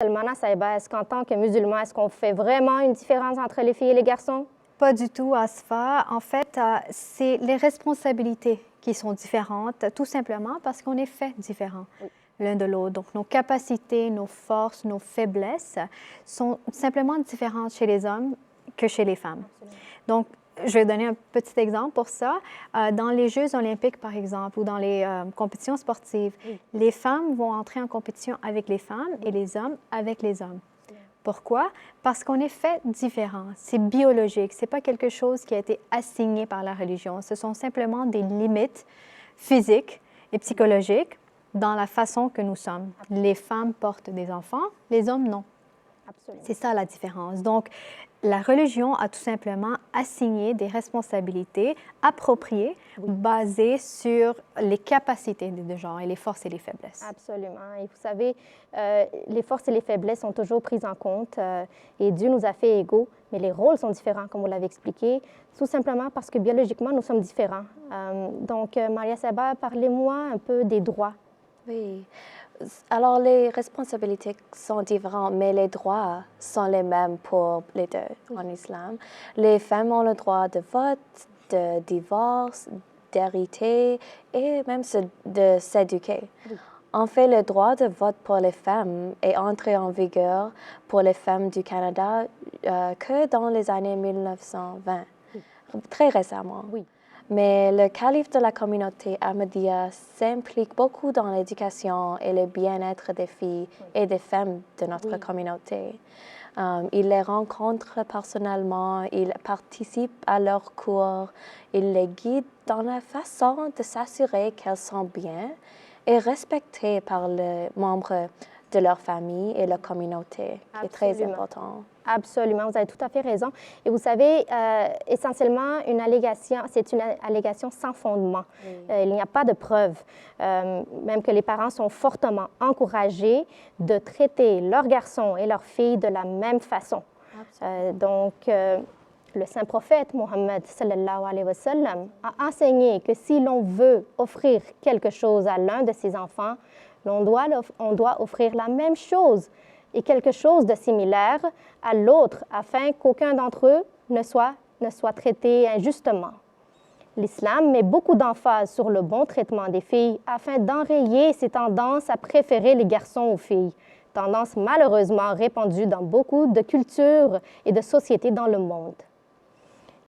Salmana Saïba, est-ce qu'en tant que musulman, est-ce qu'on fait vraiment une différence entre les filles et les garçons? Pas du tout, Asfa. En fait, c'est les responsabilités qui sont différentes, tout simplement parce qu'on est fait différents l'un de l'autre. Donc, nos capacités, nos forces, nos faiblesses sont simplement différentes chez les hommes que chez les femmes. Absolument. Donc, je vais donner un petit exemple pour ça. Dans les Jeux olympiques, par exemple, ou dans les compétitions sportives, les femmes vont entrer en compétition avec les femmes et les hommes avec les hommes. Pourquoi? Parce qu'on est fait différent. C'est biologique. Ce n'est pas quelque chose qui a été assigné par la religion. Ce sont simplement des limites physiques et psychologiques dans la façon que nous sommes. Les femmes portent des enfants, les hommes non. Absolument. C'est ça la différence. Donc, la religion a tout simplement assigné des responsabilités appropriées basées sur les capacités des deux genres et les forces et les faiblesses. Absolument. Et vous savez, les forces et les faiblesses sont toujours prises en compte et Dieu nous a fait égaux, mais les rôles sont différents, comme vous l'avez expliqué, tout simplement parce que biologiquement, nous sommes différents. Donc, Maria Saba, parlez-moi un peu des droits. Oui. Alors, les responsabilités sont différentes, mais les droits sont les mêmes pour les deux en islam. Les femmes ont le droit de vote, de divorce, d'hériter et même de s'éduquer. En fait, le droit de vote pour les femmes est entré en vigueur pour les femmes du Canada que dans les années 1920, très récemment. Oui. Mais le calife de la communauté Ahmadiyya s'implique beaucoup dans l'éducation et le bien-être des filles et des femmes de notre communauté. Il les rencontre personnellement, il participe à leurs cours, il les guide dans la façon de s'assurer qu'elles sont bien et respectées par les membres de leur famille et leur communauté. C'est très important. Absolument, vous avez tout à fait raison. Et vous savez, essentiellement, c'est une allégation sans fondement. Il n'y a pas de preuve, même que les parents sont fortement encouragés de traiter leurs garçons et leurs filles de la même façon. Donc, le saint prophète Mohammed sallallahu alayhi wa sallam a enseigné que si l'on veut offrir quelque chose à l'un de ses enfants, on doit offrir la même chose et quelque chose de similaire à l'autre afin qu'aucun d'entre eux ne soit traité injustement. L'islam met beaucoup d'emphase sur le bon traitement des filles afin d'enrayer ces tendances à préférer les garçons aux filles, tendance malheureusement répandue dans beaucoup de cultures et de sociétés dans le monde.